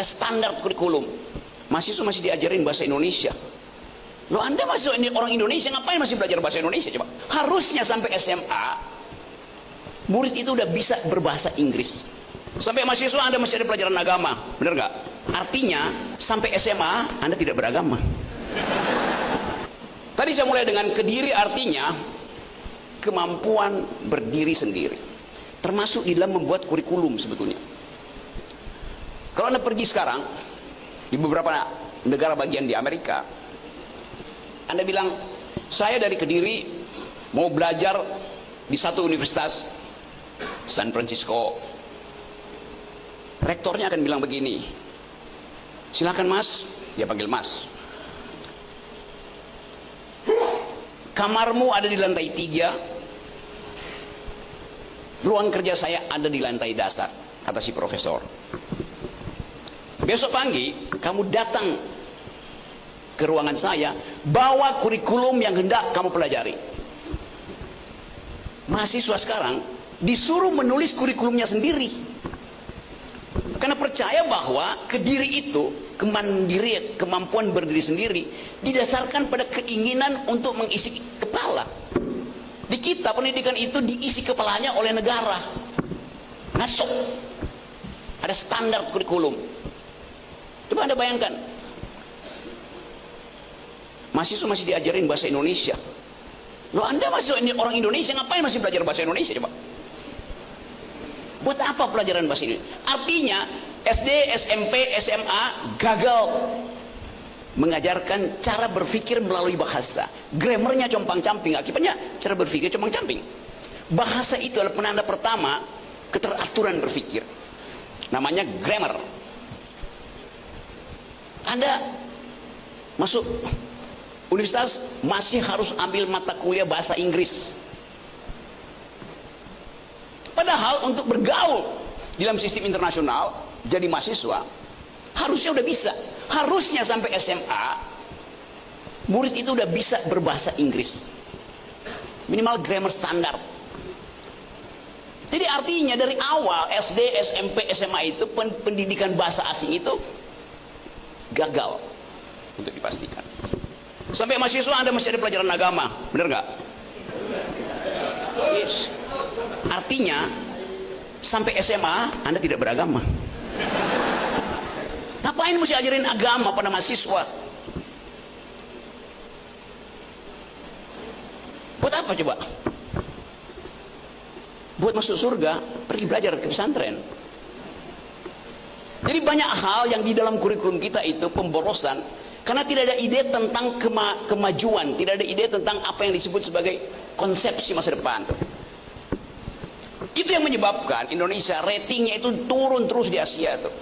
Ada standar kurikulum. Mahasiswa masih diajarin bahasa Indonesia. Loh, Anda masih orang Indonesia, ngapain masih belajar bahasa Indonesia coba? Harusnya sampai SMA murid itu udah bisa berbahasa Inggris. Sampai mahasiswa Anda masih ada pelajaran agama, bener nggak? Artinya sampai SMA Anda tidak beragama. Tadi saya mulai dengan Kediri, artinya kemampuan berdiri sendiri, termasuk di dalam membuat kurikulum. Sebetulnya kalau Anda pergi sekarang di beberapa negara bagian di Amerika, Anda bilang, saya dari Kediri mau belajar di satu universitas San Francisco. Rektornya akan bilang begini, silakan mas, dia panggil mas, kamarmu ada di lantai 3, ruang kerja saya ada di lantai dasar, kata si profesor. Besok pagi kamu datang ke ruangan saya, bawa kurikulum yang hendak kamu pelajari. Mahasiswa sekarang disuruh menulis kurikulumnya sendiri, karena percaya bahwa Kediri itu kemandirian, kemampuan berdiri sendiri didasarkan pada keinginan untuk mengisi kepala. Di kita pendidikan itu diisi kepalanya oleh negara. Ngaco. Ada standar kurikulum. Coba Anda bayangkan, mahasiswa masih diajarin bahasa Indonesia. Loh, Anda masih orang Indonesia, ngapain masih belajar bahasa Indonesia coba? Buat apa pelajaran bahasa Indonesia? Artinya SD, SMP, SMA gagal mengajarkan cara berpikir melalui bahasa. Grammarnya compang-camping, akibatnya cara berpikir compang-camping. Bahasa itu adalah penanda pertama keteraturan berpikir, namanya grammar. Anda masuk universitas masih harus ambil mata kuliah bahasa Inggris, padahal untuk bergaul dalam sistem internasional jadi mahasiswa harusnya udah bisa. Harusnya sampai SMA murid itu udah bisa berbahasa Inggris, minimal grammar standar. Jadi artinya dari awal SD, SMP, SMA itu pendidikan bahasa asing itu gagal untuk dipastikan. Sampai mahasiswa Anda masih ada pelajaran agama, benar nggak? Yes. Artinya sampai SMA Anda tidak beragama. Ngapain mesti ajarin agama pada mahasiswa? Buat apa coba? Buat masuk surga, pergi belajar ke pesantren. Jadi banyak hal yang di dalam kurikulum kita itu pemborosan, karena tidak ada ide tentang kemajuan, tidak ada ide tentang apa yang disebut sebagai konsepsi masa depan. Itu yang menyebabkan Indonesia ratingnya itu turun terus di Asia tuh.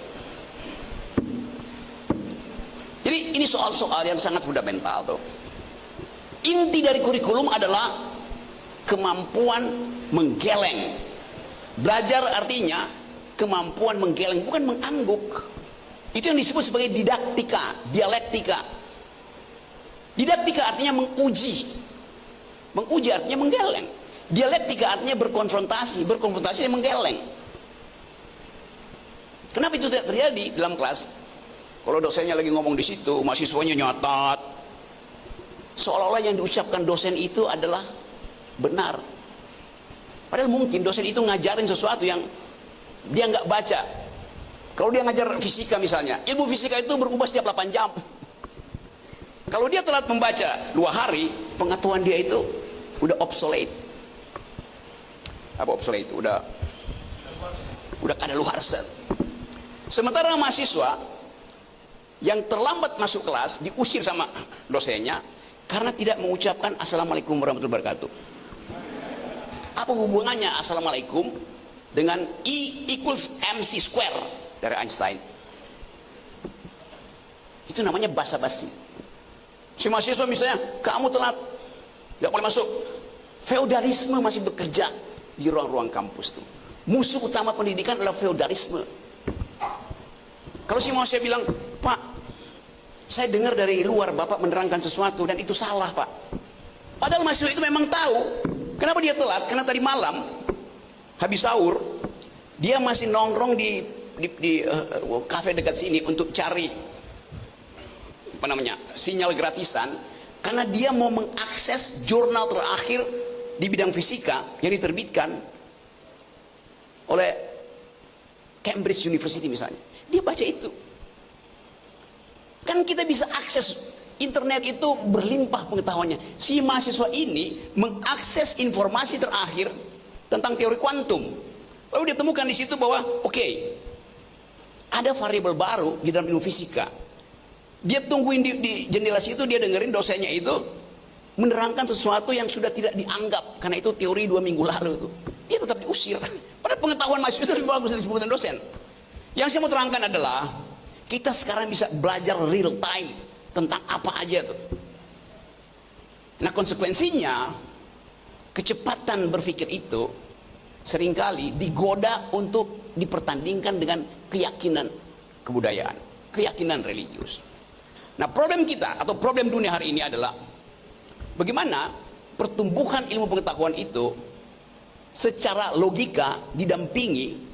Jadi ini soal-soal yang sangat fundamental tuh. Inti dari kurikulum adalah kemampuan menggeleng. Belajar artinya kemampuan menggeleng, bukan mengangguk. Itu yang disebut sebagai didaktika, dialektika. Didaktika artinya menguji. Menguji artinya menggeleng. Dialektika artinya berkonfrontasi, berkonfrontasi yang menggeleng. Kenapa itu tidak terjadi dalam kelas? Kalau dosennya lagi ngomong di situ, mahasiswanya nyatat, seolah-olah yang diucapkan dosen itu adalah benar. Padahal mungkin dosen itu ngajarin sesuatu yang dia nggak baca. Kalau dia ngajar fisika misalnya, ilmu fisika itu berubah setiap 8 jam. Kalau dia telat membaca 2 hari, pengetahuan dia itu udah obsolete. Apa obsolete itu? Udah kadaluarsa. Sementara mahasiswa yang terlambat masuk kelas diusir sama dosennya karena tidak mengucapkan Assalamualaikum warahmatullahi wabarakatuh. Apa hubungannya Assalamualaikum dengan E equals MC square dari Einstein? Itu namanya basa-basi. Si mahasiswa misalnya, kamu telat, gak boleh masuk. Feodalisme masih bekerja di ruang-ruang kampus tuh. Musuh utama pendidikan adalah feodalisme. Kalau si mahasiswa bilang, Pak, saya dengar dari luar Bapak menerangkan sesuatu dan itu salah, Pak. Padahal mahasiswa itu memang tahu. Kenapa dia telat? Karena tadi malam habis sahur dia masih nongkrong di kafe dekat sini untuk cari sinyal gratisan, karena dia mau mengakses jurnal terakhir di bidang fisika yang diterbitkan oleh Cambridge University misalnya. Dia baca itu. Kan kita bisa akses internet itu berlimpah pengetahuannya. Si mahasiswa ini mengakses informasi terakhir tentang teori kuantum. Lalu dia temukan di situ bahwa oke, ada variabel baru di dalam ilmu fisika. Dia tungguin di jendela situ, dia dengerin dosennya itu menerangkan sesuatu yang sudah tidak dianggap, karena itu teori 2 minggu lalu itu. Dia tetap diusir. Padahal pengetahuan mahasiswa itu lebih bagus dari disebutkan dosen. Yang saya mau terangkan adalah kita sekarang bisa belajar real time tentang apa aja tuh. Nah, konsekuensinya kecepatan berpikir itu seringkali digoda untuk dipertandingkan dengan keyakinan kebudayaan, keyakinan religius. Nah, problem kita atau problem dunia hari ini adalah bagaimana pertumbuhan ilmu pengetahuan itu secara logika didampingi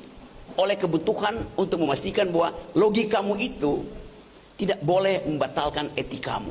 oleh kebutuhan untuk memastikan bahwa logikamu itu tidak boleh membatalkan etikamu.